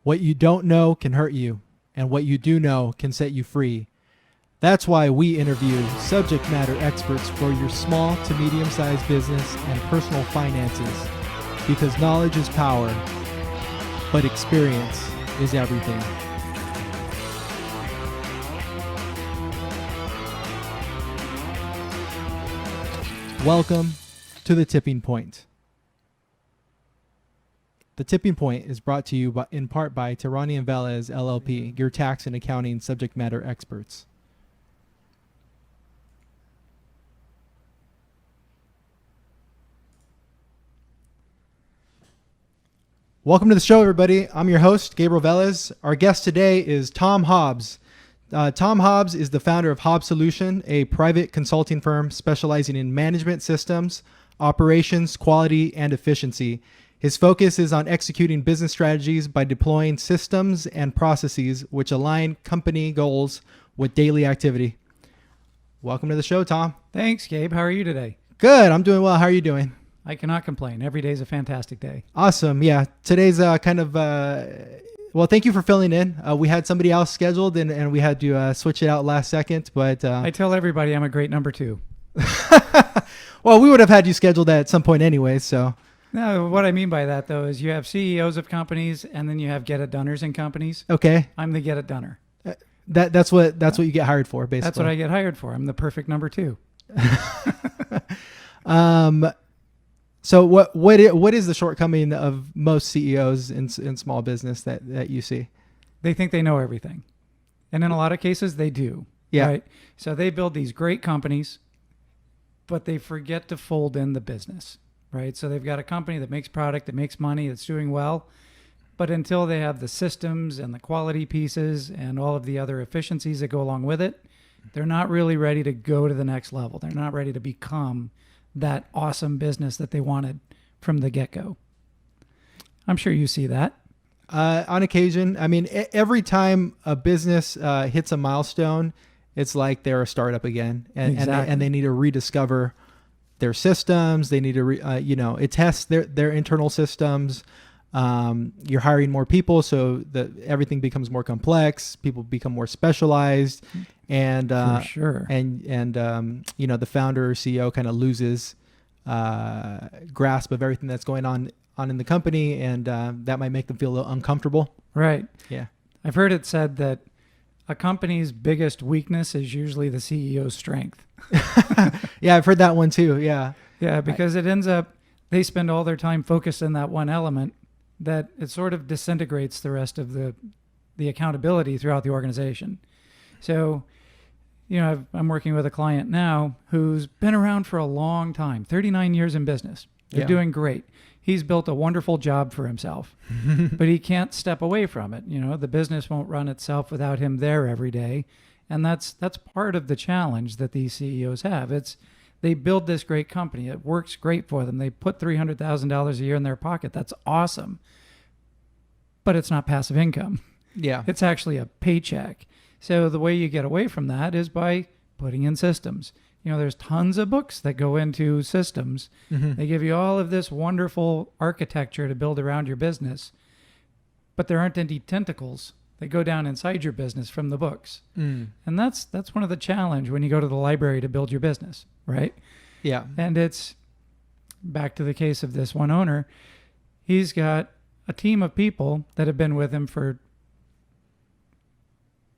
What you don't know can hurt you, and what you do know can set you free. That's why we interview subject matter experts for your small to medium-sized business and personal finances. Because knowledge is power, but experience is everything. Welcome to The Tipping Point. The Tipping Point is brought to you in part by Tirani and Velez LLP, your tax and accounting subject matter experts. Welcome to the show, everybody. I'm your host, Gabriel Velez. Our guest today is Tom Hobbs. Tom Hobbs is the founder of Hobbsolutions, a private consulting firm specializing in management systems, operations, quality, and efficiency. His focus is on executing business strategies by deploying systems and processes which align company goals with daily activity. Welcome to the show, Tom. Thanks, Gabe. How are you today? Good. I'm doing well. How are you doing? I cannot complain. Every day is a fantastic day. Awesome. Yeah. Today's well, thank you for filling in. We had somebody else scheduled and we had to switch it out last second, but I tell everybody I'm a great number two. Well, we would have had you scheduled at some point anyway, so. No, what I mean by that, though, is you have CEOs of companies and then you have get-it-doners in companies. Okay. I'm the get-it-doner. That's what you get hired for, basically. That's what I get hired for. I'm the perfect number two. So what is the shortcoming of most CEOs in small business that you see? They think they know everything. And in a lot of cases, they do. Yeah. Right? So they build these great companies, but they forget to fold in the business. Right? So they've got a company that makes product, that makes money, that's doing well. But until they have the systems and the quality pieces and all of the other efficiencies that go along with it, they're not really ready to go to the next level. They're not ready to become that awesome business that they wanted from the get-go. I'm sure you see that. On occasion. I mean, every time a business hits a milestone, it's like they're a startup again, and they need to rediscover their systems. They need to it tests their internal systems. You're hiring more people, so that everything becomes more complex. People become more specialized, and For sure. and the founder or CEO kind of loses grasp of everything that's going on in the company, and that might make them feel a little uncomfortable. Right. Yeah. I've heard it said that a company's biggest weakness is usually the CEO's strength. Yeah, I've heard that one too. Yeah. Yeah, because it ends up, they spend all their time focused in that one element that it sort of disintegrates the rest of the accountability throughout the organization. So, I'm working with a client now who's been around for a long time, 39 years in business. They're doing great. He's built a wonderful job for himself, but he can't step away from it. The business won't run itself without him there every day. And that's part of the challenge that these CEOs have. They build this great company. It works great for them. They put $300,000 a year in their pocket. That's awesome. But it's not passive income. Yeah. It's actually a paycheck. So the way you get away from that is by putting in systems. There's tons of books that go into systems. Mm-hmm. They give you all of this wonderful architecture to build around your business, but there aren't any tentacles that go down inside your business from the books. Mm. And that's one of the challenge when you go to the library to build your business, right? Yeah. And it's back to the case of this one owner. He's got a team of people that have been with him for,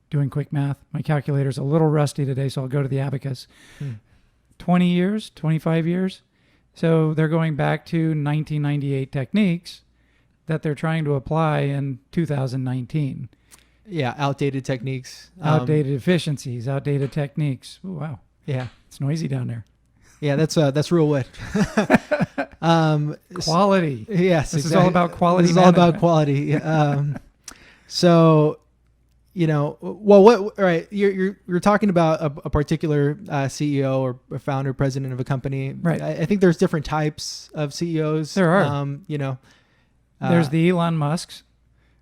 doing quick math, my calculator's a little rusty today, so I'll go to the abacus. 20 years, 25 years. So they're going back to 1998 techniques that they're trying to apply in 2019. Yeah, outdated techniques. Outdated efficiencies, outdated techniques. Ooh, wow. Yeah. It's noisy down there. Yeah, that's real wood. Quality. Yes, this is all about quality. This is all about quality. So, all right, you're talking about a particular CEO or a founder, president of a company. Right. I think there's different types of CEOs. There are. There's the Elon Musks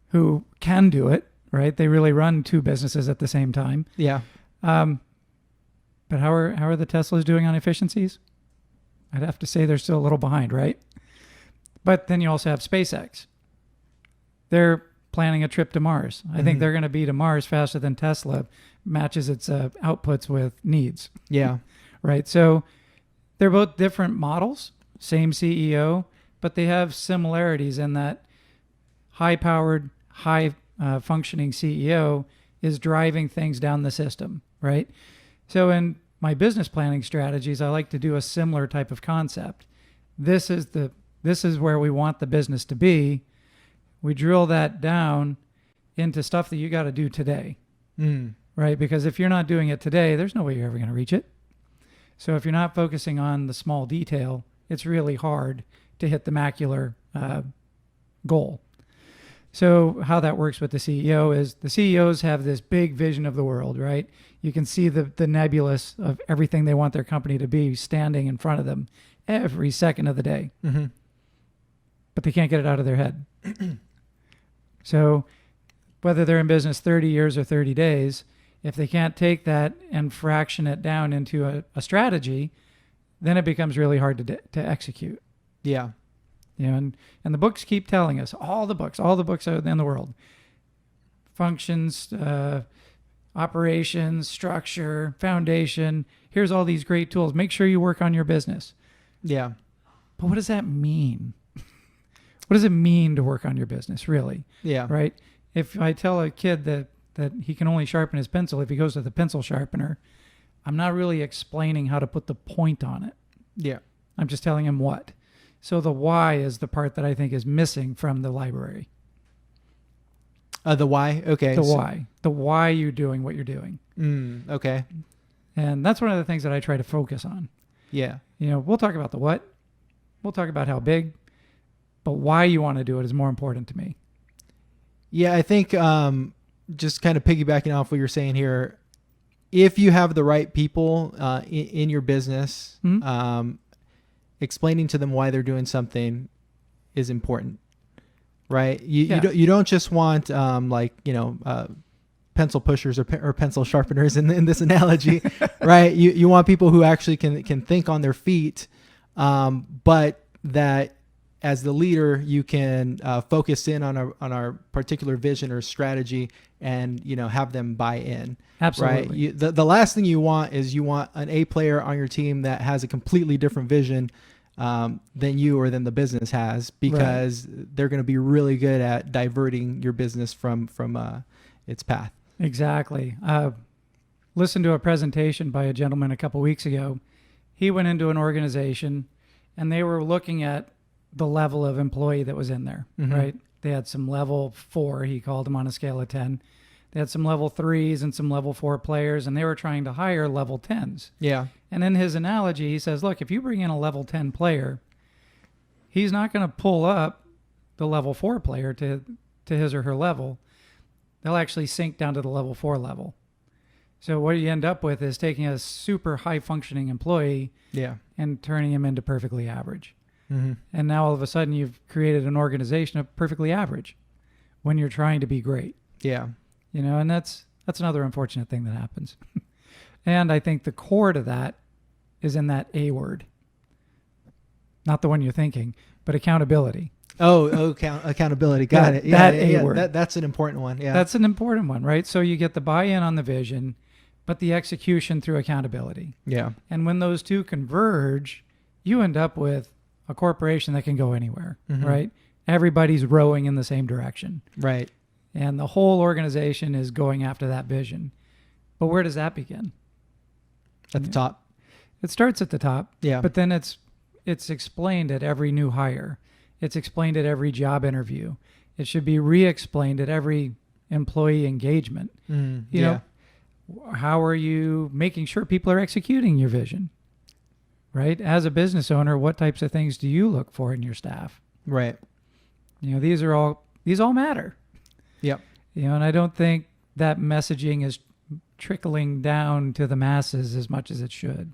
who can do it, right? They really run two businesses at the same time. Yeah. But how are the Teslas doing on efficiencies? I'd have to say they're still a little behind, right? But then you also have SpaceX. They're planning a trip to Mars. I think they're going to be to Mars faster than Tesla matches its outputs with needs. Yeah. Right. So they're both different models, same CEO, but they have similarities in that high-powered, high-functioning CEO is driving things down the system, right? So in my business planning strategies, I like to do a similar type of concept. This is where we want the business to be. We drill that down into stuff that you got to do today, right? Because if you're not doing it today, there's no way you're ever going to reach it. So if you're not focusing on the small detail, it's really hard to hit the macular goal. So how that works with the CEO is the CEOs have this big vision of the world, right? You can see the nebulous of everything they want their company to be standing in front of them every second of the day. But they can't get it out of their head. So whether they're in business 30 years or 30 days, if they can't take that and fraction it down into a strategy, then it becomes really hard to execute. Yeah. You know, and the books keep telling us, all the books out in the world, functions, operations, structure, foundation, here's all these great tools. Make sure you work on your business. Yeah. But what does that mean? What does it mean to work on your business, really? Yeah. Right? If I tell a kid that he can only sharpen his pencil if he goes to the pencil sharpener, I'm not really explaining how to put the point on it. Yeah. I'm just telling him what. So the why is the part that I think is missing from the library. The why? Okay. The why. The why you're doing what you're doing. Okay. And that's one of the things that I try to focus on. Yeah. You know, we'll talk about the what. We'll talk about how big. But why you want to do it is more important to me. Yeah, I think just kind of piggybacking off what you're saying here, if you have the right people in your business, explaining to them why they're doing something is important, right? You don't just want pencil pushers or pencil sharpeners in this analogy, right? You want people who actually can think on their feet, but that as the leader, you can focus in on our particular vision or strategy, and have them buy in. Absolutely. Right. The last thing you want is an A player on your team that has a completely different vision than you or than the business has, because they're going to be really good at diverting your business from its path. Exactly. Listened to a presentation by a gentleman a couple weeks ago. He went into an organization, and they were looking at the level of employee that was in there, right? They had some level 4, he called them on a scale of 10. They had some level 3s and some level 4 players, and they were trying to hire level 10s. Yeah. And in his analogy, he says, look, if you bring in a level 10 player, he's not going to pull up the level 4 player to his or her level. They'll actually sink down to the level 4 level. So what you end up with is taking a super high functioning employee and turning him into perfectly average. And now all of a sudden you've created an organization of perfectly average when you're trying to be great. Yeah. And that's another unfortunate thing that happens. And I think the core to that is in that A word. Not the one you're thinking, but accountability. Accountability. Got it. Yeah, that A word. That's an important one. Yeah. That's an important one, right? So you get the buy-in on the vision, but the execution through accountability. Yeah. And when those two converge, you end up with a corporation that can go anywhere, right? Everybody's rowing in the same direction. Right. And the whole organization is going after that vision. But where does that begin? At the top. It starts at the top. Yeah. But then it's explained at every new hire. It's explained at every job interview. It should be re-explained at every employee engagement. You know, how are you making sure people are executing your vision? Right? As a business owner, what types of things do you look for in your staff? Right. These all matter. Yep. And I don't think that messaging is trickling down to the masses as much as it should.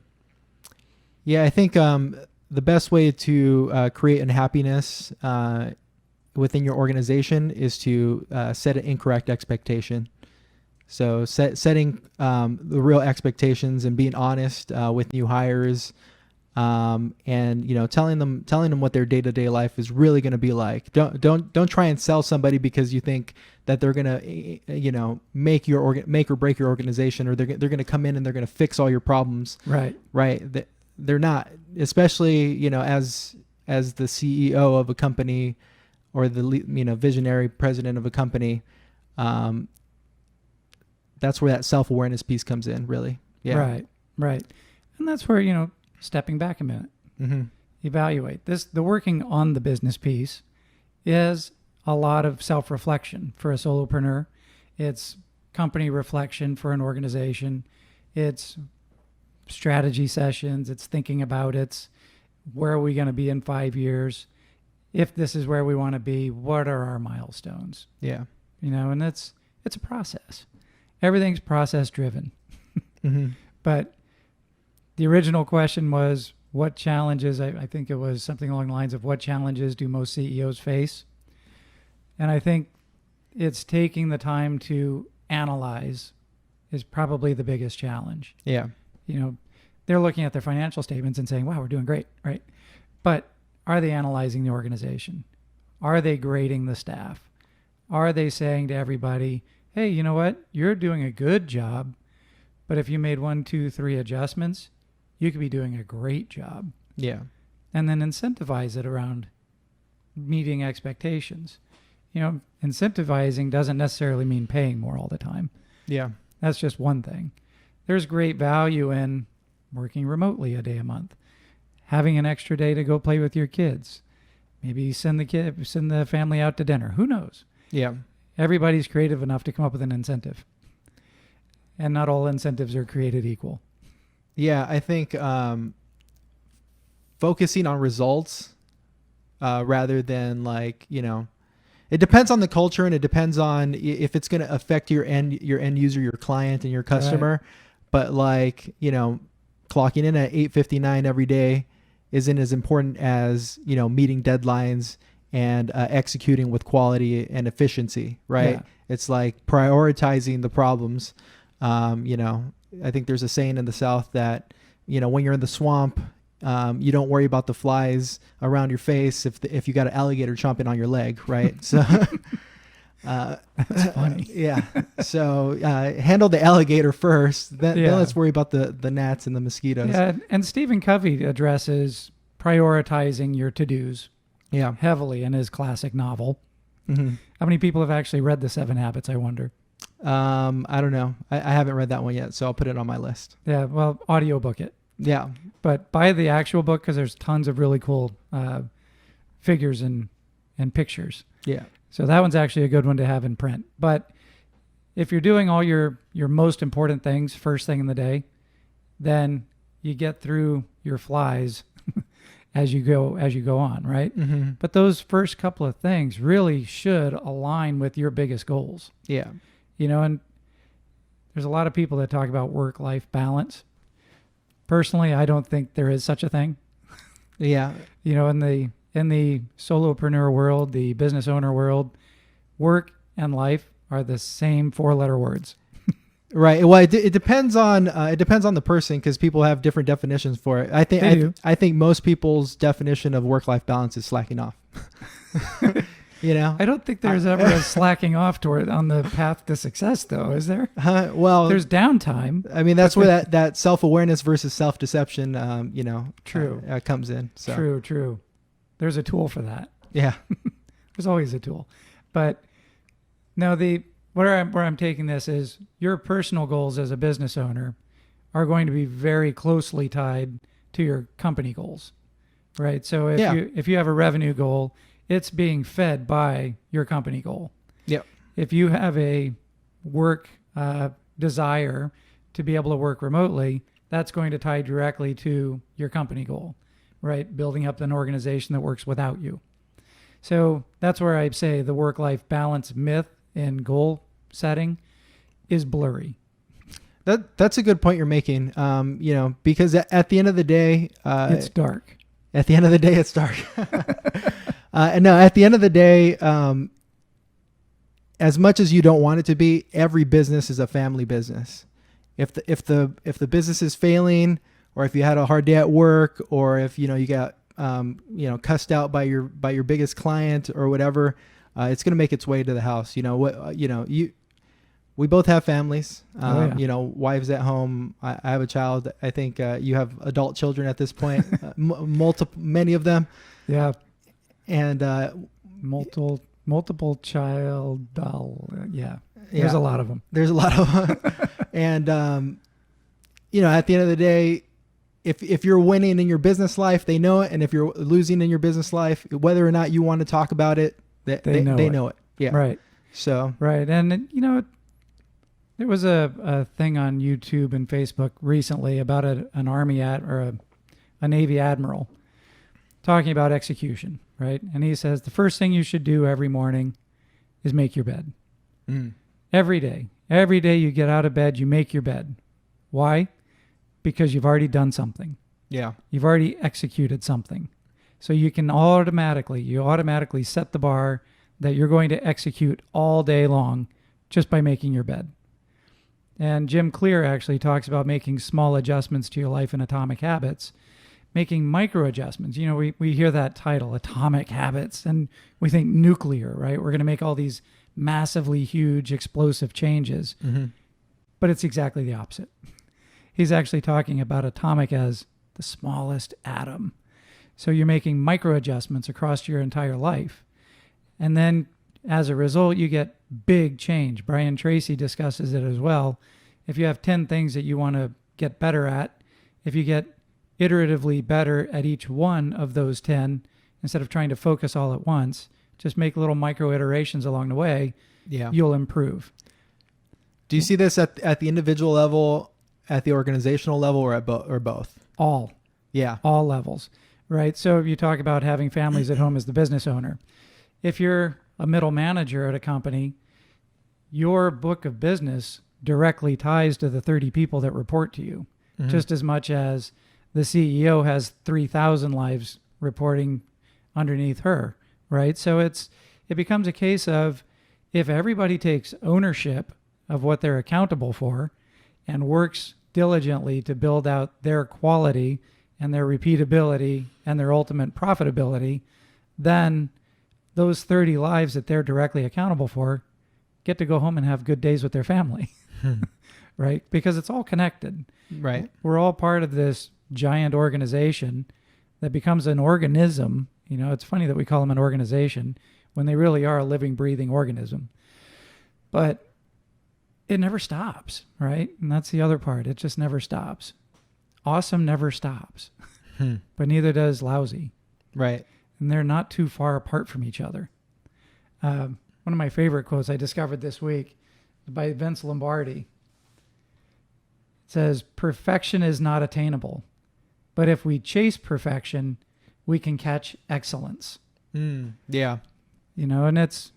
Yeah, I think the best way to create unhappiness within your organization is to set an incorrect expectation. So setting the real expectations and being honest with new hires, and telling them what their day-to-day life is really going to be like. Don't try and sell somebody because you think that they're going to make or break your organization, or they're going to come in and they're going to fix all your problems. Right. They're not, especially as the CEO of a company, or the visionary president of a company. That's where that self-awareness piece comes in, really. Yeah. Right. And that's where, stepping back a minute, evaluate this. The working on the business piece is a lot of self-reflection for a solopreneur. It's company reflection for an organization. It's strategy sessions. It's thinking about where are we going to be in 5 years? If this is where we want to be, what are our milestones? Yeah. And it's a process. Everything's process driven. But the original question was, what challenges, I think it was something along the lines of, what challenges do most CEOs face? And I think it's taking the time to analyze is probably the biggest challenge. Yeah. They're looking at their financial statements and saying, wow, we're doing great, right? But are they analyzing the organization? Are they grading the staff? Are they saying to everybody, hey, you know what? You're doing a good job, but if you made 1, 2, 3 adjustments, you could be doing a great job. Yeah. And then incentivize it around meeting expectations. Incentivizing doesn't necessarily mean paying more all the time. Yeah. That's just one thing. There's great value in working remotely a day a month, having an extra day to go play with your kids. Maybe send the family out to dinner. Who knows? Yeah. Everybody's creative enough to come up with an incentive. And not all incentives are created equal. Yeah, I think focusing on results rather than it depends on the culture, and it depends on if it's going to affect your end user, your client, and your customer. Right. But clocking in at 8:59 every day isn't as important as meeting deadlines and executing with quality and efficiency. Right? Yeah. It's like prioritizing the problems. I think there's a saying in the South that when you're in the swamp, you don't worry about the flies around your face if you got an alligator chomping on your leg, right? So that's funny. Yeah. So handle the alligator first, then let's worry about the gnats and the mosquitoes. Yeah, and Stephen Covey addresses prioritizing your to-dos heavily in his classic novel. How many people have actually read The 7 Habits, I wonder? I don't know. I haven't read that one yet, so I'll put it on my list. Yeah, well, audiobook it. Yeah. But buy the actual book because there's tons of really cool figures and pictures. Yeah. So that one's actually a good one to have in print. But if you're doing all your most important things first thing in the day, then you get through your flies as you go on, right? But those first couple of things really should align with your biggest goals. Yeah. And there's a lot of people that talk about work-life balance. Personally, I don't think there is such a thing. Yeah. In the solopreneur world, the business owner world, work and life are the same 4-letter words. Right. Well, it depends on the person, because people have different definitions for it. I think most people's definition of work-life balance is slacking off. I don't think there's ever a slacking off toward on the path to success, though, is there? Well, there's downtime. I mean, that's where that self-awareness versus self-deception, true, comes in. So. True. There's a tool for that. Yeah. There's always a tool. But no, where I'm taking this is your personal goals as a business owner are going to be very closely tied to your company goals, right? So if you have a revenue goal, it's being fed by your company goal. Yep. If you have a work desire to be able to work remotely, that's going to tie directly to your company goal, right? Building up an organization that works without you. So that's where I say the work-life balance myth in goal setting is blurry. That's a good point you're making. Because at the end of the day, it's dark. At the end of the day, it's dark. No, at the end of the day, as much as you don't want it to be, every business is a family business. If the business is failing, or if you had a hard day at work, or if you got cussed out by your biggest client or whatever, it's going to make its way to the house. We both have families, wives at home. I have a child. I think you have adult children at this point, many of them. Yeah. And multiple child. Yeah. There's a lot of them. There's a lot of them. And, at the end of the day, if you're winning in your business life, they know it. And if you're losing in your business life, whether or not you want to talk about it, they know it. Yeah. Right. So. Right. And, there was a thing on YouTube and Facebook recently about an Army or a Navy admiral talking about execution, right? And he says the first thing you should do every morning is make your bed. Every day. Every day you get out of bed, you make your bed. Why? Because you've already done something. Yeah. You've already executed something. So you can automatically set the bar that you're going to execute all day long just by making your bed. And Jim Clear actually talks about making small adjustments to your life in Atomic Habits, making micro adjustments. We hear that title, Atomic Habits, and we think nuclear, right? We're going to make all these massively huge, explosive changes. Mm-hmm. But it's exactly the opposite. He's actually talking about atomic as the smallest atom. So you're making micro adjustments across your entire life. And then as a result, you get big change. Brian Tracy discusses it as well. If you have 10 things that you want to get better at, if you get iteratively better at each one of those 10, instead of trying to focus all at once, just make little micro iterations along the way, you'll improve. Do you see this at the individual level, at the organizational level, or or both? All. Yeah. All levels, right? So if you talk about having families at home as the business owner, if you're a middle manager at a company, your book of business directly ties to the 30 people that report to you, just as much as the CEO has 3,000 lives reporting underneath her, right? So it becomes a case of, if everybody takes ownership of what they're accountable for and works diligently to build out their quality and their repeatability and their ultimate profitability, then those 30 lives that they're directly accountable for get to go home and have good days with their family, right? Because it's all connected. Right. We're all part of this giant organization that becomes an organism. It's funny that we call them an organization when they really are a living, breathing organism. But it never stops, right? And that's the other part. It just never stops. Awesome never stops, but neither does lousy. Right. And they're not too far apart from each other. One of my favorite quotes I discovered this week by Vince Lombardi. It says, "Perfection is not attainable, but if we chase perfection, we can catch excellence." Yeah. And it's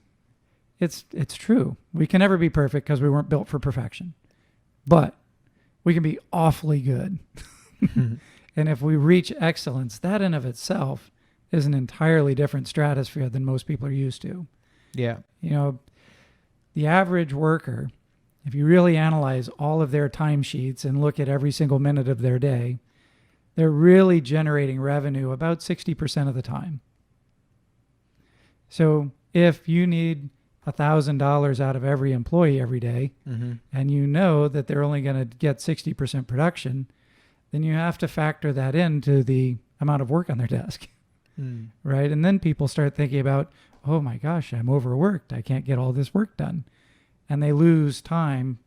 true. We can never be perfect because we weren't built for perfection, but we can be awfully good. And if we reach excellence, that in of itself is an entirely different stratosphere than most people are used to. Yeah. The average worker, if you really analyze all of their timesheets and look at every single minute of their day, they're really generating revenue about 60% of the time. So if you need $1,000 out of every employee every day, and you know that they're only going to get 60% production, then you have to factor that into the amount of work on their desk. Right? And then people start thinking about, oh my gosh, I'm overworked. I can't get all this work done. And they lose time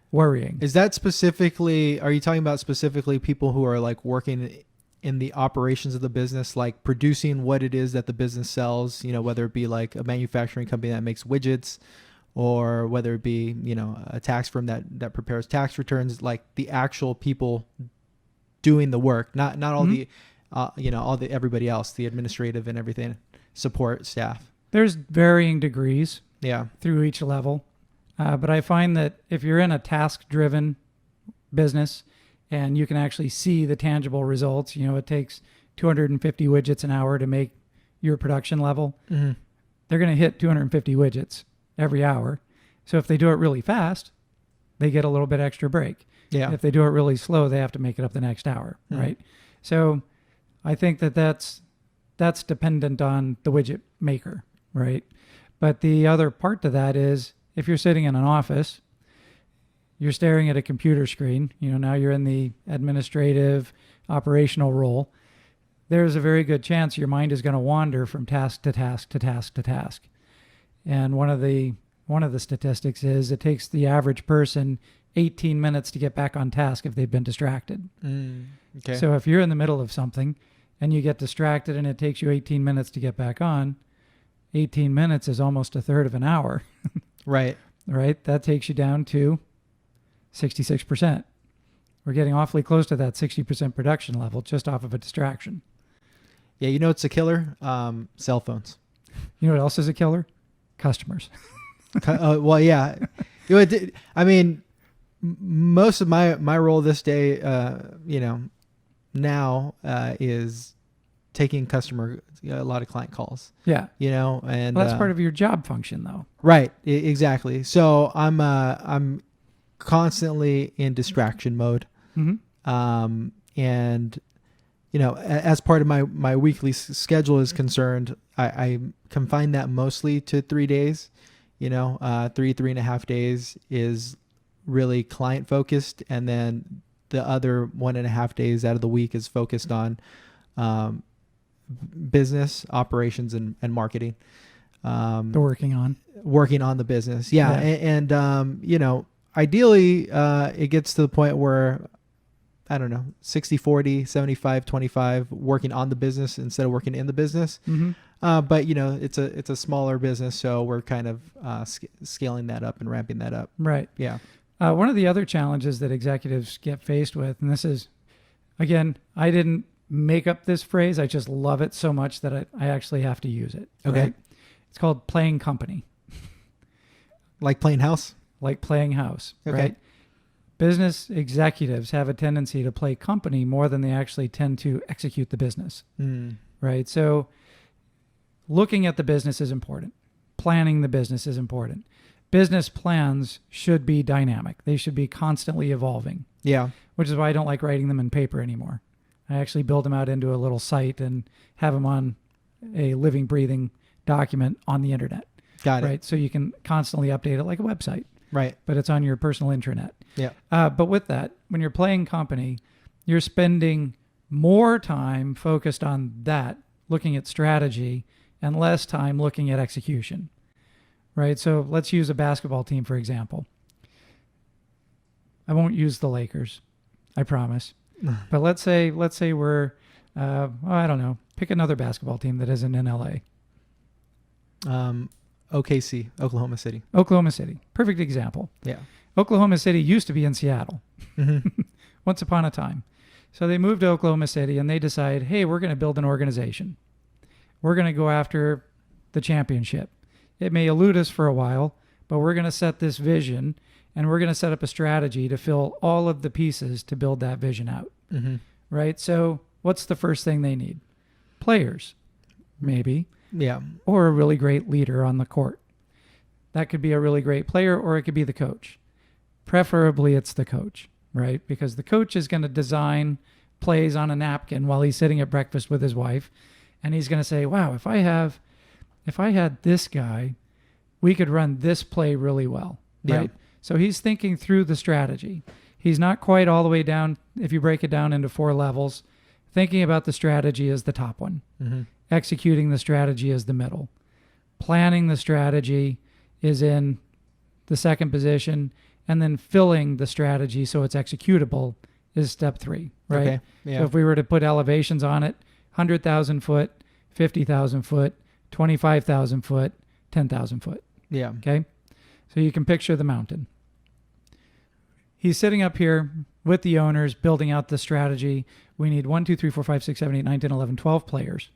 worrying. Are you talking about specifically people who are like working in the operations of the business, like producing what it is that the business sells, whether it be like a manufacturing company that makes widgets, or whether it be, a tax firm that prepares tax returns, like the actual people doing the work, not all the everybody else, the administrative and everything, support staff. There's varying degrees through each level. But I find that if you're in a task-driven business and you can actually see the tangible results, it takes 250 widgets an hour to make your production level. They're going to hit 250 widgets every hour. So if they do it really fast, they get a little bit extra break. Yeah. If they do it really slow, they have to make it up the next hour, right? So I think that's dependent on the widget maker, right? But the other part to that is if you're sitting in an office, you're staring at a computer screen, now you're in the administrative operational role, there's a very good chance your mind is going to wander from task to task to task to task. And one of the statistics is it takes the average person 18 minutes to get back on task if they've been distracted. Okay. So if you're in the middle of something and you get distracted and it takes you 18 minutes to get back on, 18 minutes is almost a third of an hour. Right. Right? That takes you down to 66%. We're getting awfully close to that 60% production level just off of a distraction. Yeah, it's a killer? Cell phones. You know what else is a killer? Customers. Well, yeah. Most of my role this day, now is taking a lot of client calls. Yeah. And that's part of your job function, though. Right. Exactly. So I'm constantly in distraction mode. Mm-hmm. And as part of my weekly schedule is concerned, I confine that mostly to 3 days. 3.5 days is really client focused, and then the other 1.5 days out of the week is focused on business operations and marketing. Working on the business. Yeah. And ideally, it gets to the point where, I don't know, 60-40, 75-25, working on the business instead of working in the business. Mm-hmm. But it's a smaller business, so we're kind of scaling that up and ramping that up. Right. Yeah. One of the other challenges that executives get faced with, and this is, again, I didn't make up this phrase. I just love it so much that I actually have to use it. Okay. Right? It's called playing company. Like playing house? Like playing house. Okay. Right? Business executives have a tendency to play company more than they actually tend to execute the business. Right? So looking at the business is important. Planning the business is important. Business plans should be dynamic. They should be constantly evolving. Yeah. Which is why I don't like writing them in paper anymore. I actually build them out into a little site and have them on a living, breathing document on the internet. Got it. Right? So you can constantly update it like a website. Right. But it's on your personal intranet. Yeah. But with that, when you're playing company, you're spending more time focused on that, looking at strategy, and less time looking at execution. Right? So let's use a basketball team, for example. I won't use the Lakers, I promise. But let's say we're, I don't know, pick another basketball team that isn't in LA. OKC, Oklahoma City. Oklahoma City. Perfect example. Yeah. Oklahoma City used to be in Seattle Mm-hmm. once upon a time. So they moved to Oklahoma City and they decide, hey, we're going to build an organization. We're going to go after the championship. It may elude us for a while, but we're going to set this vision and we're going to set up a strategy to fill all of the pieces to build that vision out. Mm-hmm. Right? So what's the first thing they need? Players, maybe. Yeah. Or a really great leader on the court. That could be a really great player or it could be the coach. Preferably it's the coach, right? Because the coach is going to design plays on a napkin while he's sitting at breakfast with his wife. And he's going to say, wow, if I had this guy, we could run this play really well, right? Yeah. So he's thinking through the strategy. He's not quite all the way down, if you break it down into 4 levels. Thinking about the strategy is the top one. Mm-hmm. Executing the strategy is the middle. Planning the strategy is in the second position. And then filling the strategy so it's executable is step 3, right? Okay. Yeah. So if we were to put elevations on it, 100,000 foot, 50,000 foot, 25,000 foot, 10,000 foot. Yeah. Okay. So you can picture the mountain. He's sitting up here with the owners, building out the strategy. We need 1, 2, 3, 4, 5, 6, 7, 8, 9, 10, 11, 12 players.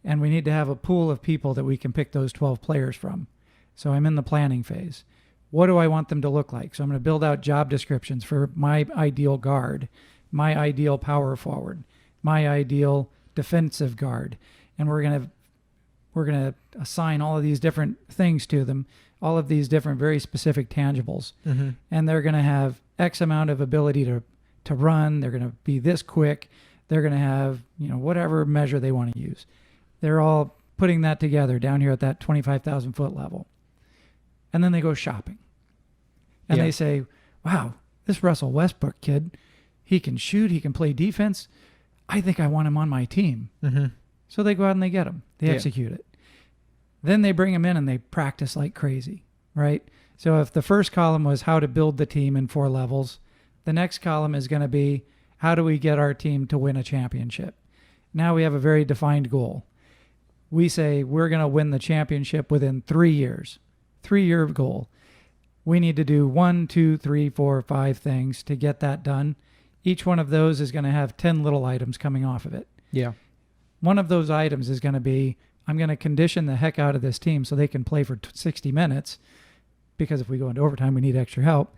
And we need to have a pool of people that we can pick those 12 players from. So I'm in the planning phase. What do I want them to look like? So I'm going to build out job descriptions for my ideal guard, my ideal power forward, my ideal defensive guard. And we're going to assign all of these different things to them. all of these different, very specific tangibles. Mm-hmm. And they're going to have X amount of ability to run. They're going to be this quick. They're going to have, whatever measure they want to use. They're all putting that together down here at that 25,000 foot level. And then they go shopping. And they say, wow, this Russell Westbrook kid, he can shoot, he can play defense. I think I want him on my team. Mm-hmm. So they go out and they get him. They execute it. Then they bring him in and they practice like crazy, right? So if the first column was how to build the team in 4 levels, the next column is going to be how do we get our team to win a championship? Now we have a very defined goal. We say we're going to win the championship within 3 years. 3-year goal. We need to do 1, 2, 3, 4, 5 things to get that done. Each one of those is going to have 10 little items coming off of it. Yeah. One of those items is going to be, I'm going to condition the heck out of this team so they can play for 60 minutes, because if we go into overtime, we need extra help.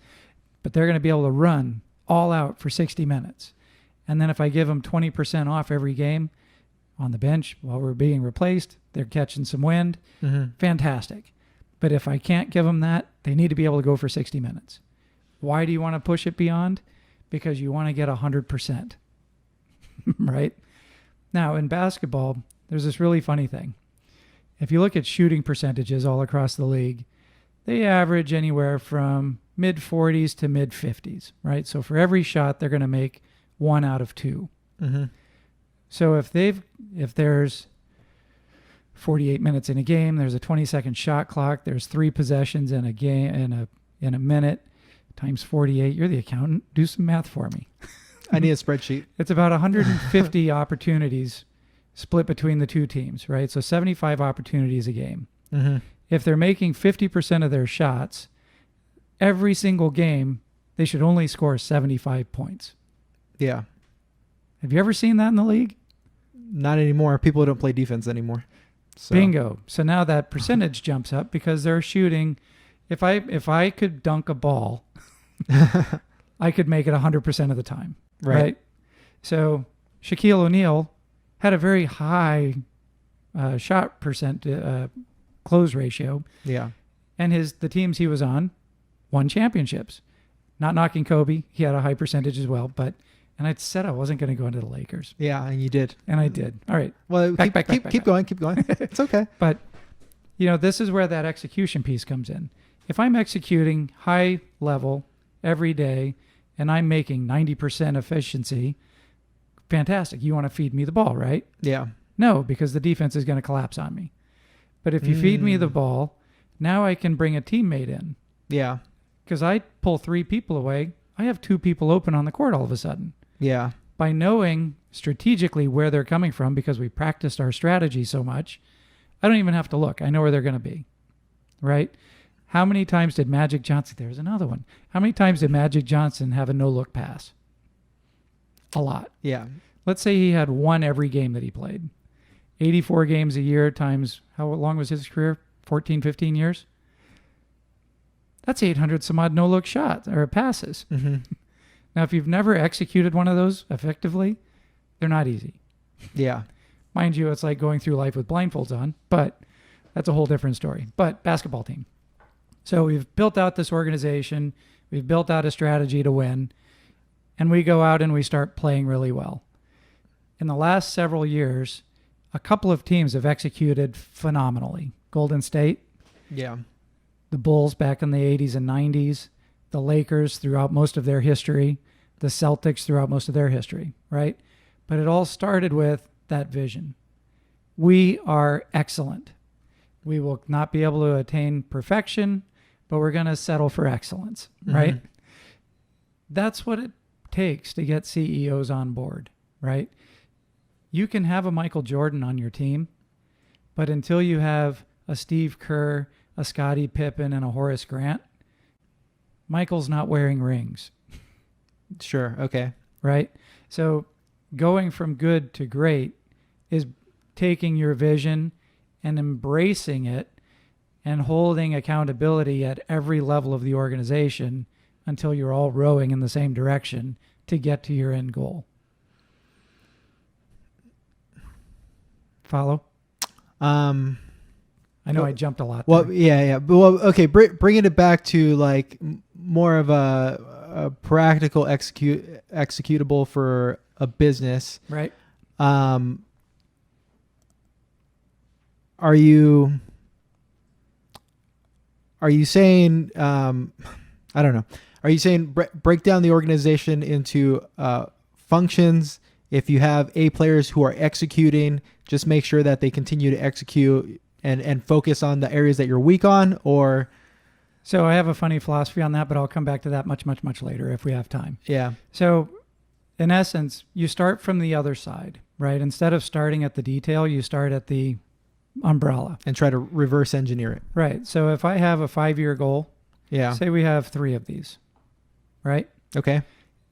But they're going to be able to run all out for 60 minutes. And then if I give them 20% off every game on the bench while we're being replaced, they're catching some wind. Mm-hmm. Fantastic. But if I can't give them that, they need to be able to go for 60 minutes. Why do you want to push it beyond? Because you want to get 100%. Right? Now, in basketball, there's this really funny thing. If you look at shooting percentages all across the league, they average anywhere from mid-40s to mid-50s, right? So for every shot, they're going to make 1 out of 2. Mm-hmm. So if there's 48 minutes in a game, there's a 20-second shot clock, there's 3 possessions in a game in a minute, times 48. You're the accountant. Do some math for me. I need a spreadsheet. It's about 150 opportunities split between the two teams, right? So 75 opportunities a game. Mm-hmm. If they're making 50% of their shots, every single game, they should only score 75 points. Yeah. Have you ever seen that in the league? Not anymore. People don't play defense anymore. So. Bingo. So now that percentage jumps up because they're shooting. If I could dunk a ball, I could make it 100% of the time. Right? So Shaquille O'Neal had a very high shot percent close ratio. Yeah. And the teams he was on won championships. Not knocking Kobe. He had a high percentage as well. And I said I wasn't going to go into the Lakers. Yeah, and you did. And I did. All right. Well, keep going. It's okay. But, this is where that execution piece comes in. If I'm executing high level every day and I'm making 90% efficiency, fantastic. You want to feed me the ball, right? Yeah. No, because the defense is going to collapse on me. But if you feed me the ball, now I can bring a teammate in. Yeah. Because I pull 3 people away, I have 2 people open on the court all of a sudden. Yeah. By knowing strategically where they're coming from, because we practiced our strategy so much, I don't even have to look. I know where they're going to be, right? How many times did Magic Johnson, there's another one. How many times did Magic Johnson have a no-look pass? A lot. Yeah. Let's say he had 1 every game that he played. 84 games a year times, how long was his career? 14, 15 years? That's 800 some odd no-look shots or passes. Mm-hmm. Now, if you've never executed one of those effectively, they're not easy. Yeah. Mind you, it's like going through life with blindfolds on, but that's a whole different story. But basketball team. So we've built out this organization. We've built out a strategy to win. And we go out and we start playing really well. In the last several years, a couple of teams have executed phenomenally. Golden State. Yeah. The Bulls back in the 80s and 90s. The Lakers throughout most of their history. The Celtics throughout most of their history, right? But it all started with that vision. We are excellent. We will not be able to attain perfection, but we're going to settle for excellence, right? Mm-hmm. That's what it takes to get CEOs on board, right? You can have a Michael Jordan on your team, but until you have a Steve Kerr, a Scottie Pippen, and a Horace Grant, Michael's not wearing rings. Sure. Okay. Right? So going from good to great is taking your vision and embracing it and holding accountability at every level of the organization until you're all rowing in the same direction to get to your end goal. Follow? I know I jumped a lot. Well, there. yeah. But well, okay, bringing it back to like more of a practical executable for a business. Right. Are you saying I don't know. Are you saying break down the organization into functions? If you have A players who are executing, just make sure that they continue to execute and focus on the areas that you're weak on, or... So I have a funny philosophy on that, but I'll come back to that much later if we have time. Yeah. So in essence, you start from the other side, right? Instead of starting at the detail, you start at the umbrella. And try to reverse engineer it. Right. So if I have a 5-year goal, Yeah. say we have 3 of these, right? Okay.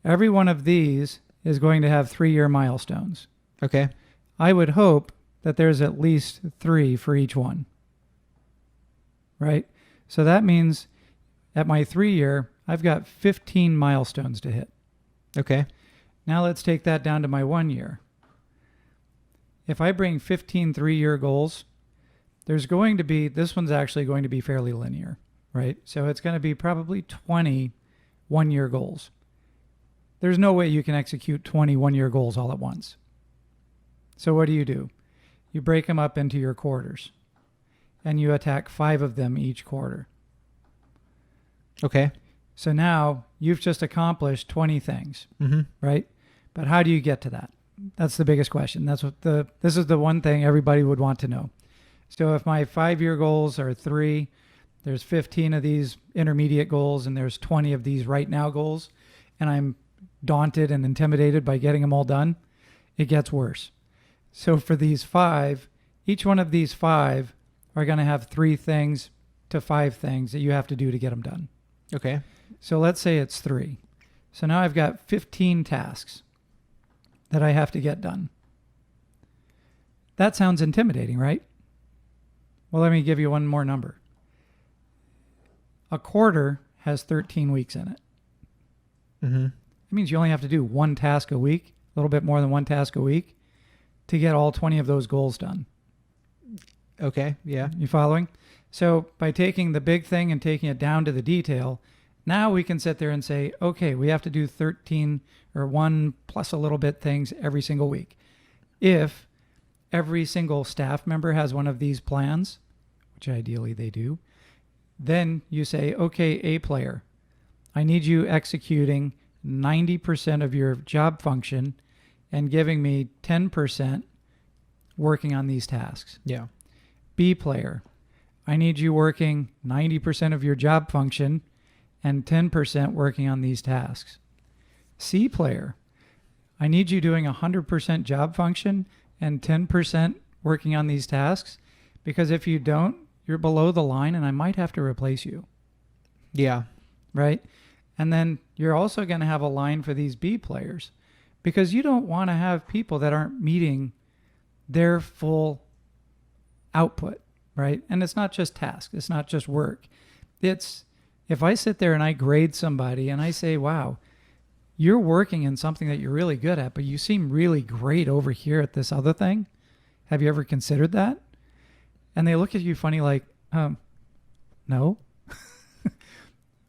Every one of these is going to have 3-year milestones. Okay. I would hope that there's at least 3 for each one, right? So that means at my 3-year, I've got 15 milestones to hit. Okay. Now let's take that down to my 1-year. If I bring 15 3-year goals, there's going to be, this one's actually going to be fairly linear, right? So it's going to be probably 20 1-year goals. There's no way you can execute 20 1-year goals all at once. So what do? You break them up into your quarters, and you attack 5 of them each quarter. Okay. So now you've just accomplished 20 things, right? But how do you get to that? That's the biggest question. This is the one thing everybody would want to know. So if my 5-year goals are 3, there's 15 of these intermediate goals, and there's 20 of these right now goals, and I'm daunted and intimidated by getting them all done, it gets worse. So for these 5, each one of these 5 are going to have 3 things to 5 things that you have to do to get them done. Okay. So let's say it's 3. So now I've got 15 tasks that I have to get done. That sounds intimidating, right? Well, let me give you one more number. A quarter has 13 weeks in it. It means you only have to do 1 task a week, a little bit more than 1 task a week, to get all 20 of those goals done. Okay. Yeah. You following? So by taking the big thing and taking it down to the detail, now we can sit there and say, okay, we have to do 13 or 1 plus a little bit things every single week. If every single staff member has one of these plans, which ideally they do, then you say, okay, A player, I need you executing 90% of your job function and giving me 10% working on these tasks. Yeah. B player, I need you working 90% of your job function and 10% working on these tasks. C player, I need you doing 100% job function and 10% working on these tasks, because if you don't, you're below the line and I might have to replace you. Yeah. Right? And then you're also going to have a line for these B players, because you don't want to have people that aren't meeting their full output, right? And it's not just tasks. It's not just work. It's, if I sit there and I grade somebody and I say, wow, you're working in something that you're really good at, but you seem really great over here at this other thing. Have you ever considered that? And they look at you funny like, no.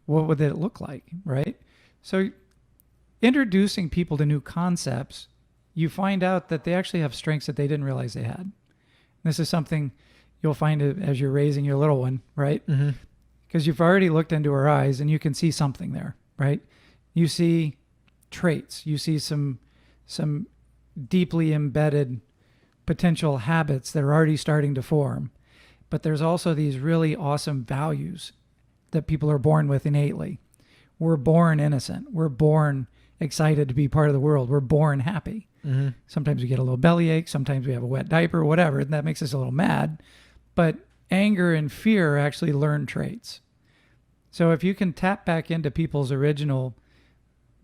What would it look like, right? So introducing people to new concepts, you find out that they actually have strengths that they didn't realize they had. This is something you'll find as you're raising your little one, right? Because you've already looked into her eyes and you can see something there, right? You see traits. You see some deeply embedded potential habits that are already starting to form. But there's also these really awesome values that people are born with innately. We're born innocent. We're born excited to be part of the world. We're born happy. Sometimes we get a little bellyache. Sometimes we have a wet diaper, whatever, and that makes us a little mad. But anger and fear are actually learned traits. So if you can tap back into people's original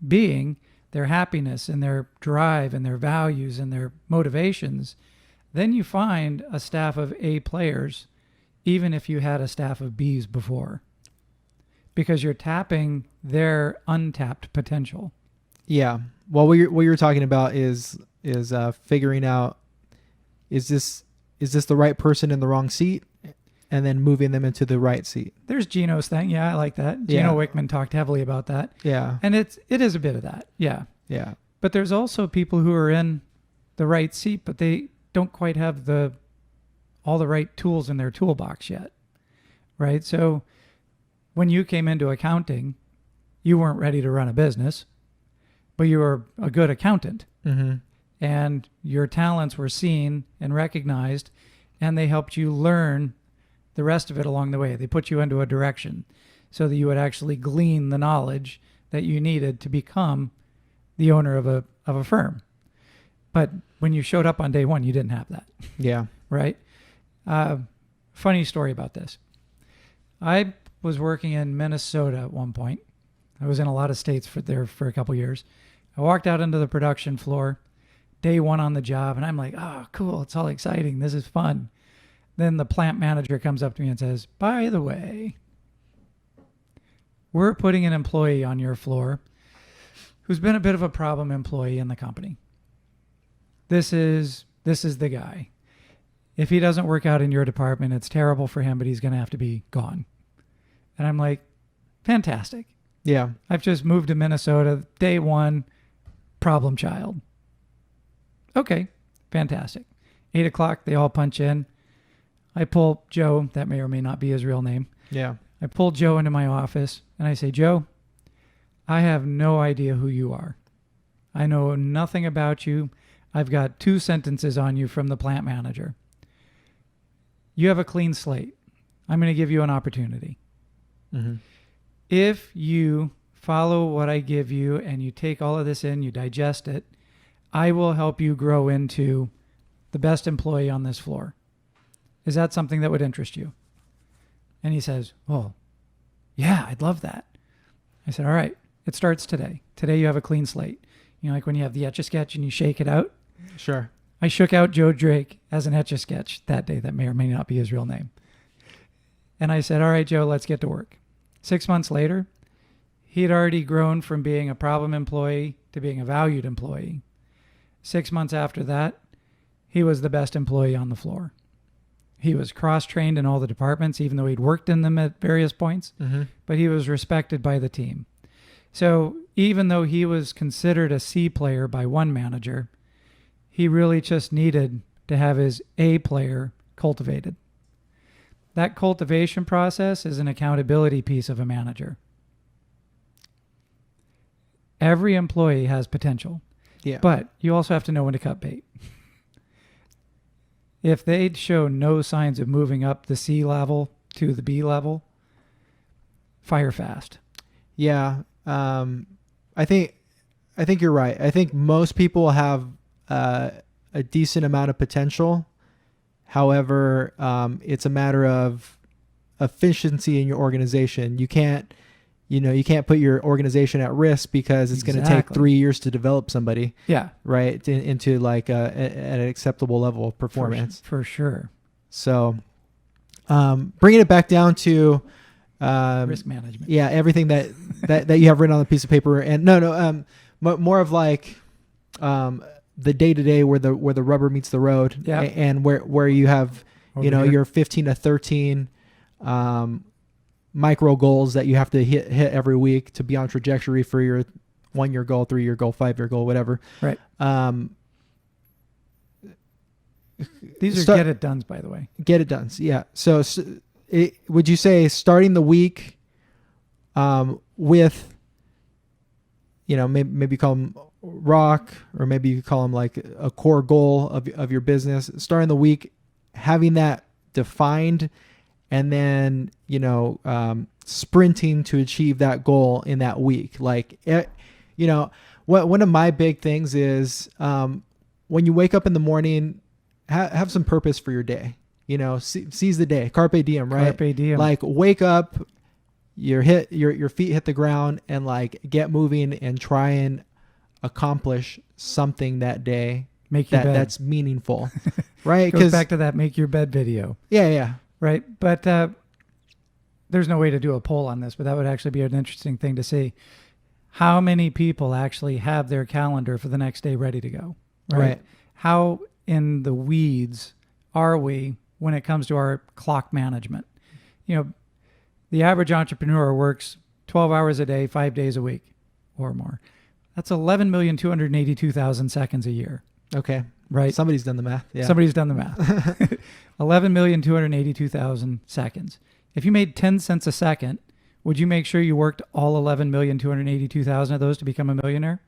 being, their happiness and their drive and their values and their motivations, then you find a staff of A players, even if you had a staff of Bs before, because you're tapping their untapped potential. Yeah. Well, what you're talking about is figuring out, is this the right person in the wrong seat? and then moving them into the right seat. There's Gino's thing. Yeah, I like that. Yeah. Gino Wickman talked heavily about that. Yeah. And it is a bit of that. Yeah. Yeah. But there's also people who are in the right seat, but they don't quite have all the right tools in their toolbox yet. Right? So when you came into accounting, you weren't ready to run a business, but you were a good accountant. Mm-hmm. And your talents were seen and recognized, and they helped you learn the rest of it along the way. They put you into a direction so that you would actually glean the knowledge that you needed to become the owner of a firm. But when you showed up on day one, you didn't have that. Yeah. Right? Funny story about this. I was working in Minnesota at one point. I was in a lot of states for a couple years. I walked out into the production floor, day one on the job, and I'm like, oh, cool. It's all exciting. This is fun. Then the plant manager comes up to me and says, by the way, we're putting an employee on your floor who's been a bit of a problem employee in the company. This is the guy. If he doesn't work out in your department, it's terrible for him, but he's going to have to be gone. And I'm like, fantastic. Yeah. I've just moved to Minnesota, day one, problem child. Okay, fantastic. 8 o'clock, they all punch in. I pull Joe, that may or may not be his real name. Yeah. I pull Joe into my office and I say, Joe, I have no idea who you are. I know nothing about you. I've got 2 sentences on you from the plant manager. You have a clean slate. I'm going to give you an opportunity. Mm-hmm. If you follow what I give you and you take all of this in, you digest it, I will help you grow into the best employee on this floor. Is that something that would interest you? And he says, oh, yeah, I'd love that. I said, all right, it starts today. Today you have a clean slate. You know, like when you have the Etch-a-Sketch and you shake it out. Sure. I shook out Joe Drake as an Etch-a-Sketch that day. That may or may not be his real name. And I said, all right, Joe, let's get to work. 6 months later, he had already grown from being a problem employee to being a valued employee. 6 months after that, he was the best employee on the floor. He was cross-trained in all the departments, even though he'd worked in them at various points, but he was respected by the team. So even though he was considered a C player by one manager, he really just needed to have his A player cultivated. That cultivation process is an accountability piece of a manager. Every employee has potential, but you also have to know when to cut bait. If they show no signs of moving up the C level to the B level, fire fast. Yeah. I think you're right. I think most people have a decent amount of potential. However, it's a matter of efficiency in your organization. You can't put your organization at risk because it's going to take 3 years to develop somebody. Yeah. Right. Into like an acceptable level of performance. For sure. So, bringing it back down to risk management. Yeah. Everything that you have written on a piece of paper, and more of like the day to day where the rubber meets the road. Yeah. And where you have your 15 to 13 micro goals that you have to hit every week to be on trajectory for your 1 year goal, 3 year goal, 5 year goal, whatever. Right. These are get it dones, by the way. Get it dones. Yeah. So would you say starting the week with, maybe call them rock, or maybe you call them like a core goal of your business, starting the week, having that defined, and then, sprinting to achieve that goal in that week. Like, one of my big things is when you wake up in the morning, have some purpose for your day. Seize the day. Carpe diem, right? Carpe diem. Like, wake up, your feet hit the ground, and like get moving and try and accomplish something that day. Make your bed. That's meaningful, right? Goes back to that make your bed video. Yeah. Right. But there's no way to do a poll on this, but that would actually be an interesting thing to see. How many people actually have their calendar for the next day ready to go? Right. How in the weeds are we when it comes to our clock management. You know, the average entrepreneur works 12 hours a day, 5 days a week or more. That's 11,282,000 seconds a year. Okay. Right? Somebody's done the math. Yeah. Somebody's done the math. 11,282,000 seconds. If you made 10 cents a second, would you make sure you worked all 11,282,000 of those to become a millionaire?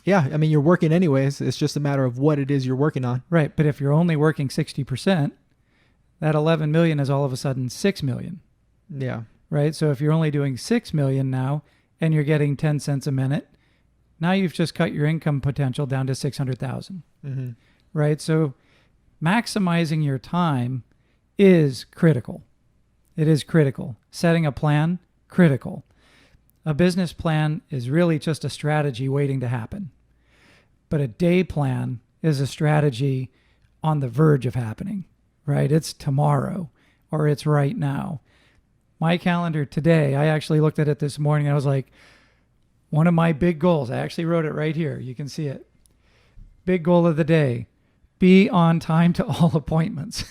Yeah. I mean, you're working anyways. It's just a matter of what it is you're working on. Right. But if you're only working 60%, that 11 million is all of a sudden 6 million. Yeah. Right. So if you're only doing 6 million now and you're getting 10 cents a minute, now you've just cut your income potential down to 600,000. Mm-hmm. Right. So maximizing your time is critical. It is critical. Setting a plan, critical. A business plan is really just a strategy waiting to happen. But a day plan is a strategy on the verge of happening, right? It's tomorrow or it's right now. My calendar today, I actually looked at it this morning. I was like, one of my big goals, I actually wrote it right here. You can see it. Big goal of the day, be on time to all appointments.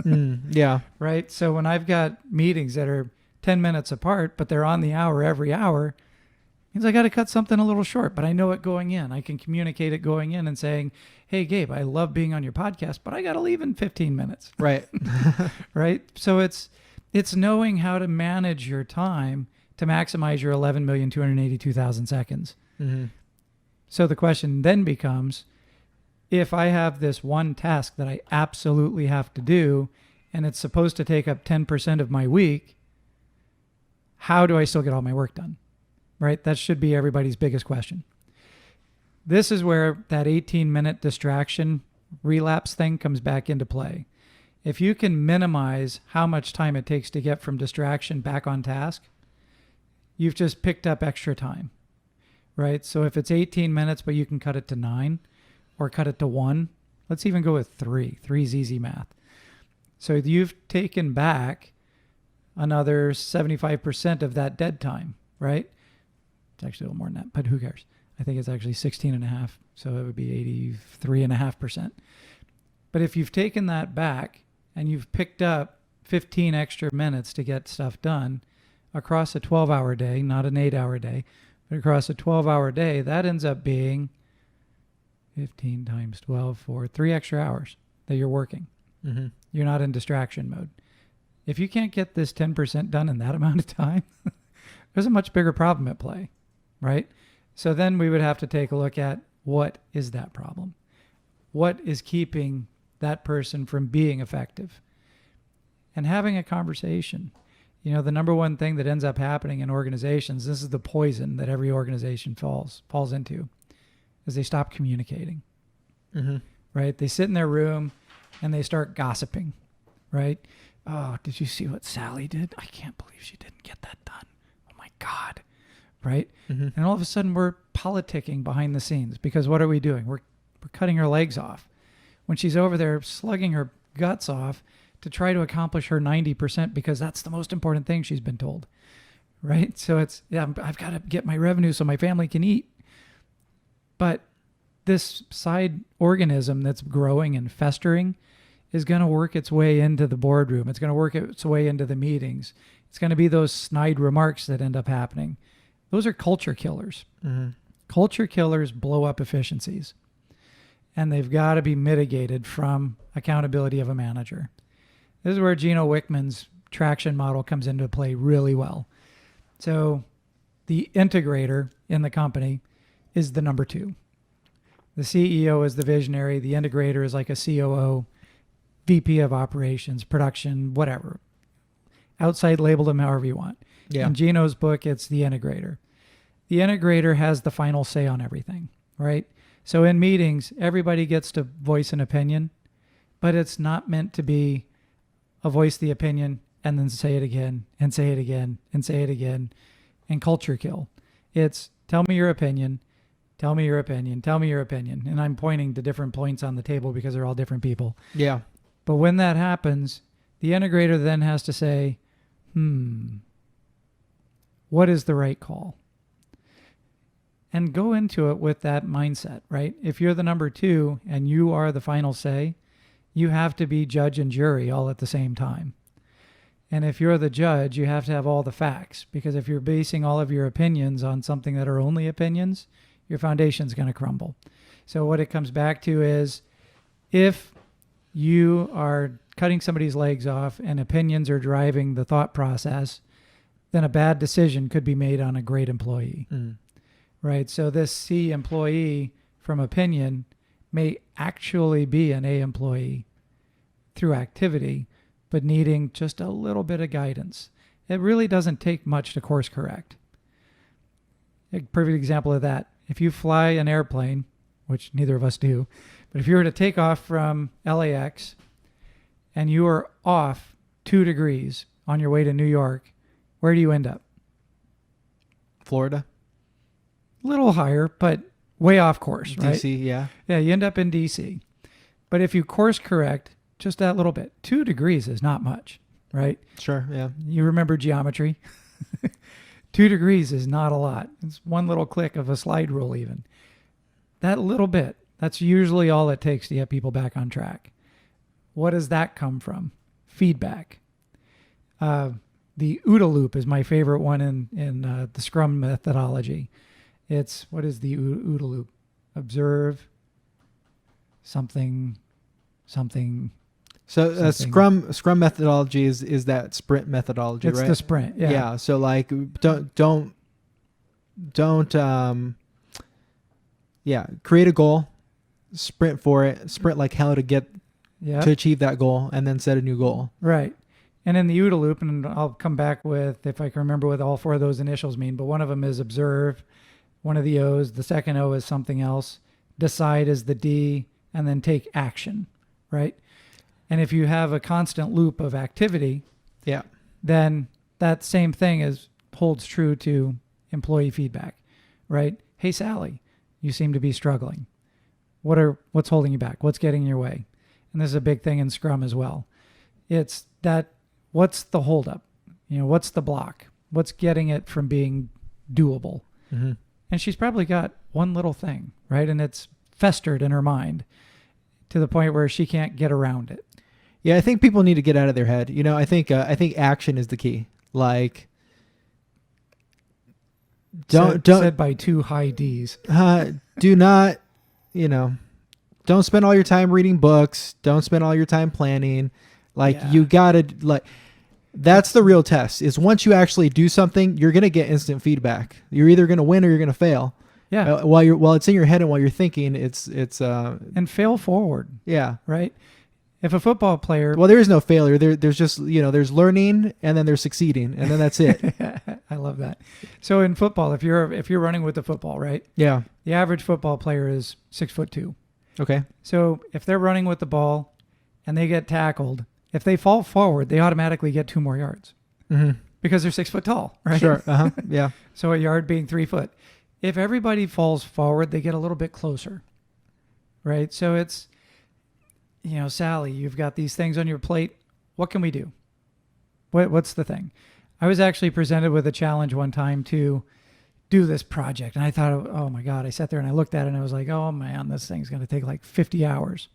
Yeah. Right? So when I've got meetings that are 10 minutes apart, but they're on the hour every hour, means I got to cut something a little short, but I know it going in. I can communicate it going in and saying, hey, Gabe, I love being on your podcast, but I got to leave in 15 minutes. Right. Right? So it's knowing how to manage your time to maximize your 11,282,000 seconds. Mm-hmm. So the question then becomes, if I have this one task that I absolutely have to do, and it's supposed to take up 10% of my week, how do I still get all my work done? Right? That should be everybody's biggest question. This is where that 18-minute distraction relapse thing comes back into play. If you can minimize how much time it takes to get from distraction back on task, you've just picked up extra time, right? So if it's 18 minutes, but you can cut it to 9 or cut it to 1, let's even go with 3. 3 is easy math. So you've taken back another 75% of that dead time, right? It's actually a little more than that, but who cares? I think it's actually 16.5. So it would be 83.5%. But if you've taken that back and you've picked up 15 extra minutes to get stuff done across a 12-hour day, not an 8-hour day, but across a 12-hour day, that ends up being 15 times 12 for 3 extra hours that you're working. Mm-hmm. You're not in distraction mode. If you can't get this 10% done in that amount of time, there's a much bigger problem at play, right? So then we would have to take a look at, what is that problem? What is keeping that person from being effective? And having a conversation. You know, the number one thing that ends up happening in organizations, this is the poison that every organization falls into, is they stop communicating, Mm-hmm. right? They sit in their room and they start gossiping, right? Oh, did you see what Sally did? I can't believe she didn't get that done. Oh my God, right? Mm-hmm. And all of a sudden we're politicking behind the scenes, because what are we doing? We're cutting her legs off when she's over there slugging her guts off to try to accomplish her 90%, because that's the most important thing she's been told, right? So it's, yeah, I've got to get my revenue so my family can eat. But this side organism that's growing and festering is going to work its way into the boardroom. It's going to work its way into the meetings. It's going to be those snide remarks that end up happening. Those are culture killers. Mm-hmm. Culture killers blow up efficiencies, and they've got to be mitigated from accountability of a manager. This is where Gino Wickman's traction model comes into play really well. So the integrator in the company is the number 2. The CEO is the visionary. The integrator is like a COO, VP of operations, production, whatever. Outside, label them however you want. Yeah. In Gino's book, it's the integrator. The integrator has the final say on everything, right? So in meetings, everybody gets to voice an opinion, but it's not meant to be a voice the opinion and then say it again and say it again and say it again and culture kill. It's tell me your opinion, tell me your opinion, tell me your opinion. And I'm pointing to different points on the table because they're all different people. Yeah. But when that happens, the integrator then has to say, what is the right call? And go into it with that mindset, right? If you're the number 2 and you are the final say, you have to be judge and jury all at the same time. And if you're the judge, you have to have all the facts, because if you're basing all of your opinions on something that are only opinions, your foundation's going to crumble. So what it comes back to is, if you are cutting somebody's legs off and opinions are driving the thought process, then a bad decision could be made on a great employee. Right? So this C employee from opinion may actually be an A employee through activity, but needing just a little bit of guidance. It really doesn't take much to course correct. A perfect example of that: if you fly an airplane, which neither of us do, but if you were to take off from LAX and you are off 2 degrees on your way to New York, where do you end up? Florida. A little higher, but way off course, right? DC, yeah. Yeah, you end up in DC. But if you course correct just that little bit, 2 degrees is not much, right? Sure, yeah. You remember geometry? 2 degrees is not a lot. It's one little click of a slide rule even. That little bit, that's usually all it takes to get people back on track. What does that come from? Feedback. The OODA loop is my favorite one in the Scrum methodology. It's, what is the OODA loop? Observe, something. So Scrum methodology is that sprint methodology, it's right? It's the sprint, yeah. Yeah. So like don't create a goal, sprint for it, sprint like hell to achieve that goal, and then set a new goal. Right. And in the OODA loop, and I'll come back with, if I can remember what all 4 of those initials mean, but one of them is observe, one of the O's, the second O is something else, decide is the D, and then take action, right? And if you have a constant loop of activity, then that same thing holds true to employee feedback, right? Hey, Sally, you seem to be struggling. What's holding you back? What's getting in your way? And this is a big thing in Scrum as well. It's that, what's the holdup? What's the block? What's getting it from being doable? Mm-hmm. And she's probably got one little thing, right? And it's festered in her mind to the point where she can't get around it. Yeah, I think people need to get out of their head. I think action is the key. Like, don't said by 2 high D's. Do not, don't spend all your time reading books. Don't spend all your time planning. Like, you gotta, like, that's the real test, is once you actually do something, you're going to get instant feedback. You're either going to win or you're going to fail. Yeah. While it's in your head and while you're thinking, it's and fail forward. Yeah. Right. If a football player, well, there is no failure. There's just, there's learning, and then there's succeeding, and then that's it. I love that. So in football, if you're running with the football, right? Yeah. The average football player is 6'2". Okay. So if they're running with the ball and they get tackled, if they fall forward, they automatically get 2 more yards. Mm-hmm. Because they're 6 foot tall, right? Sure. Yeah. So a yard being 3 foot. If everybody falls forward, they get a little bit closer, right? So it's, Sally, you've got these things on your plate. What can we do? What's the thing? I was actually presented with a challenge one time to do this project. And I thought, oh my God, I sat there and I looked at it and I was like, oh man, this thing's going to take like 50 hours.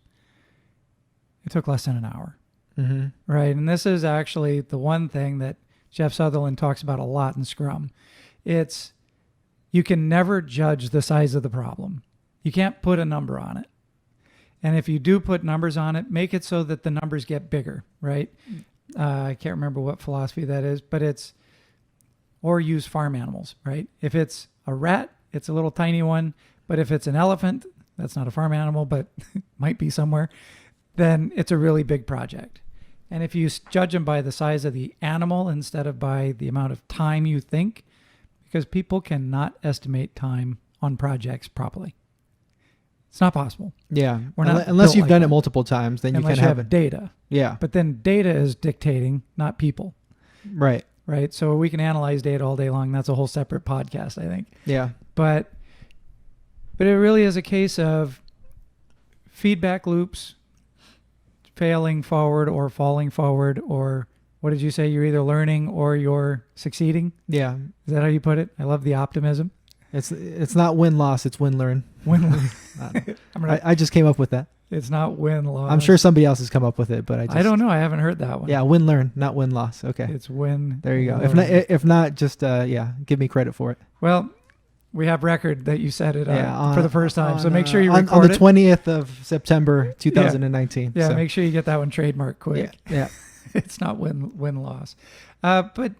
It took less than an hour. Mm-hmm. Right. And this is actually the one thing that Jeff Sutherland talks about a lot in Scrum. It's, you can never judge the size of the problem. You can't put a number on it. And if you do put numbers on it, make it so that the numbers get bigger, right? I can't remember what philosophy that is, but or use farm animals, right? If it's a rat, it's a little tiny one. But if it's an elephant, that's not a farm animal, but might be somewhere, then it's a really big project. And if you judge them by the size of the animal instead of by the amount of time you think, because people cannot estimate time on projects properly. It's not possible. Yeah. We're not unless you've like done that. it multiple times, then Unless you can have it. Data. Yeah. But then data is dictating, not people. Right. Right. So we can analyze data all day long. That's a whole separate podcast, I think. Yeah. But it really is a case of feedback loops, failing forward or falling forward, or what did you say? You're either learning or you're succeeding. Yeah. Is that how you put it? I love the optimism. It's not win-loss, it's win-learn. Win-learn. I just came up with that. It's not win loss. I'm sure somebody else has come up with it, but I don't know. I haven't heard that one. Yeah, win learn, not win loss. Okay. It's win. There you go. learn. If not, just give me credit for it. Well, we have record that you said it Yeah, for the first time. So make sure you on record the it. 20th of September 2019. Yeah, so. make sure you get that one trademarked quick. Yeah. It's not win loss. But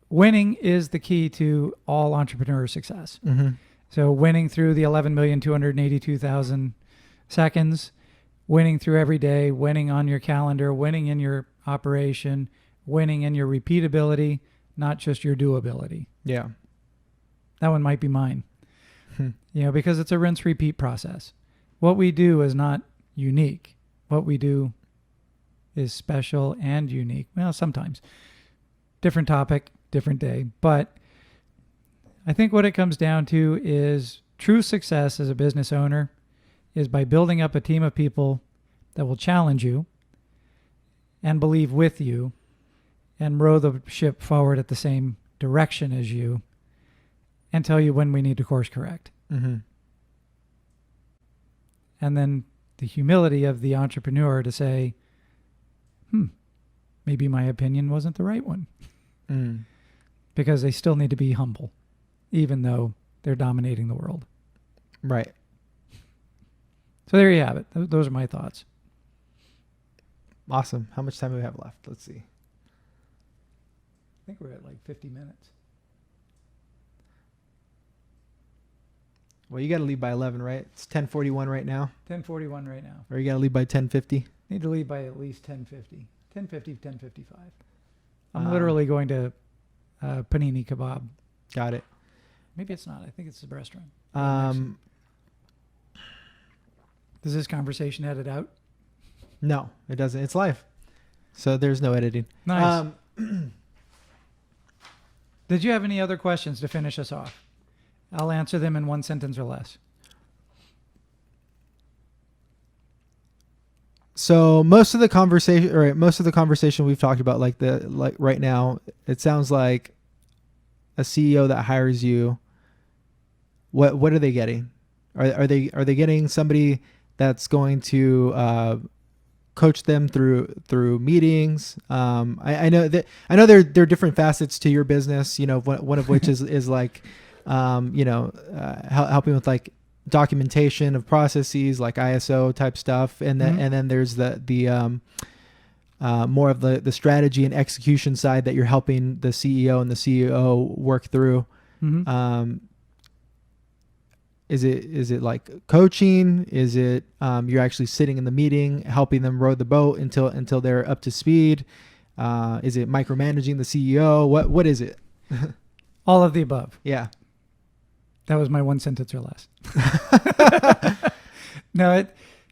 winning is the key to all entrepreneur success. Mm-hmm. So winning through the 11,282,000 seconds, winning through every day, winning on your calendar, winning in your operation, winning in your repeatability, not just your doability. Yeah. That one might be mine. Because it's a rinse repeat process. What we do is not unique. What we do is special and unique. Well, sometimes. Different topic, different day. But I think what it comes down to is true success as a business owner is by building up a team of people that will challenge you and believe with you and row the ship forward at the same direction as you and tell you when we need to course correct. Mm-hmm. And then the humility of the entrepreneur to say, maybe my opinion wasn't the right one. Mm. Because they still need to be humble, even though they're dominating the world. Right. So there you have it. Those are my thoughts. Awesome. How much time do we have left? Let's see. I think we're at like 50 minutes. Well, you got to leave by 11, right? It's 10:41 right now. 10:41 right now. Or you got to leave by 10:50. Need to leave by at least 10:50. 10:50, 10:55. I'm literally going to Panini Kebab. Got it. Maybe it's not. I think it's the restaurant. Does this conversation edit out? No, it doesn't. It's live. So there's no editing. Nice. Did you have any other questions to finish us off? I'll answer them in one sentence or less. So most of the conversation we've talked about, like right now, it sounds like a CEO that hires you. What are they getting? Are they getting somebody that's going to coach them through meetings? I know there are different facets to your business. One of which is like helping with like documentation of processes, like ISO type stuff, and then there's the more of the strategy and execution side that you're helping the CEO and the CEO work through. Mm-hmm. Is it like coaching? Is it you're actually sitting in the meeting helping them row the boat until they're up to speed? Is it micromanaging the CEO? What is it? All of the above. Yeah. That was my one sentence or less. No,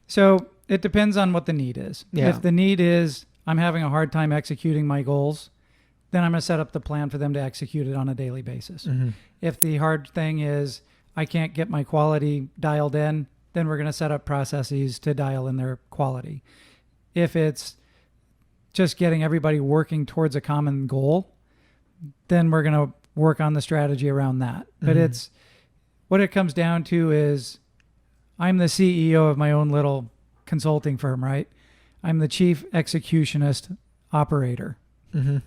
so it depends on what the need is. Yeah. If the need is I'm having a hard time executing my goals, then I'm going to set up the plan for them to execute it on a daily basis. Mm-hmm. If the hard thing is I can't get my quality dialed in, then we're going to set up processes to dial in their quality. If it's just getting everybody working towards a common goal, then we're going to work on the strategy around that. But it's what it comes down to is I'm the CEO of my own little consulting firm, right? I'm the chief executionist operator. Mm-hmm.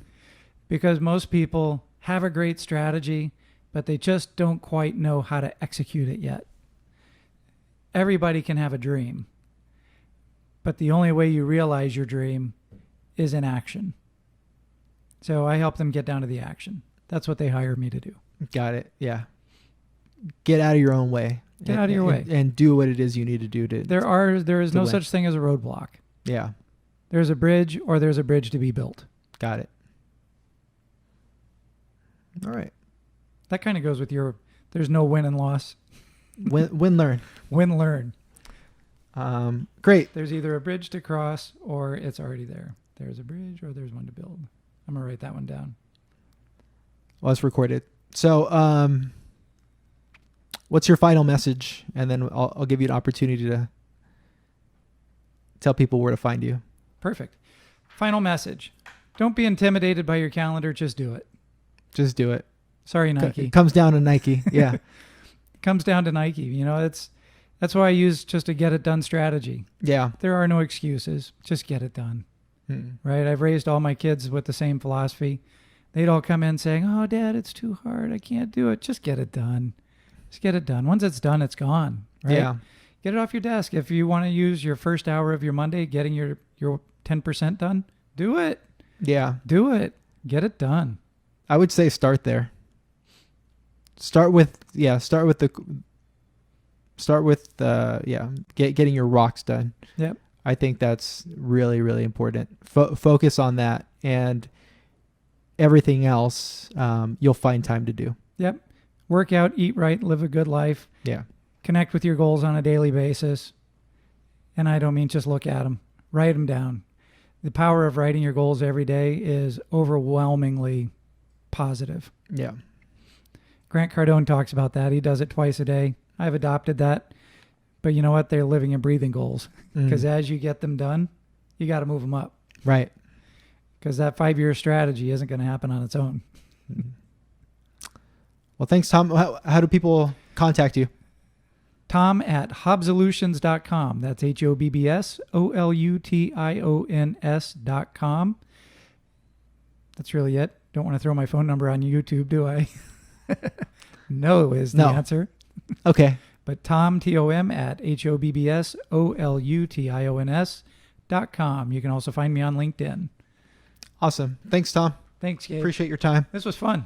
Because most people have a great strategy, but they just don't quite know how to execute it yet. Everybody can have a dream, but the only way you realize your dream is in action. So I help them get down to the action. That's what they hire me to do. Got it. Yeah. Get out of your own way. Get out of your way. And do what it is you need to do to. There is no win. such thing as a roadblock. Yeah. There's a bridge or there's a bridge to be built. Got it. All right. That kind of goes with there's no win and loss. Win, learn. Win, learn. Great. There's either a bridge to cross or it's already there. There's a bridge or there's one to build. I'm going to write that one down. Well, it's recorded. So, what's your final message? And then I'll give you an opportunity to tell people where to find you. Perfect. Final message. Don't be intimidated by your calendar. Just do it. Just do it. Sorry, Nike. It comes down to Nike. Yeah. It comes down to Nike. That's why I use just a get it done strategy. Yeah. There are no excuses. Just get it done. Right? I've raised all my kids with the same philosophy. They'd all come in saying, "Oh, Dad, it's too hard. I can't do it." Just get it done. Just get it done. Once it's done, it's gone. Right? Yeah. Get it off your desk. If you want to use your first hour of your Monday getting your 10% done, do it. Yeah. Do it. Get done. I would say start there. Start with getting your rocks done. Yep. I think that's really, really important. Focus on that, and everything else you'll find time to do. Yep. Work out, eat right, live a good life. Yeah. Connect with your goals on a daily basis. And I don't mean just look at them. Write them down. The power of writing your goals every day is overwhelmingly positive. Yeah. Grant Cardone talks about that. He does it twice a day. I've adopted that. But you know what? They're living and breathing goals. Because as you get them done, you got to move them up. Right. Because that 5-year strategy isn't going to happen on its own. Well, thanks, Tom. How do people contact you? Tom at Hobbsolutions.com. That's HOBBSOLUTIONS.com. That's really it. Don't want to throw my phone number on YouTube, do I? No is the answer. Okay. But Tom, T-O-M, at HOBBSOLUTIONS.com. You can also find me on LinkedIn. Awesome. Thanks, Tom. Thanks, Gabe. Appreciate your time. This was fun.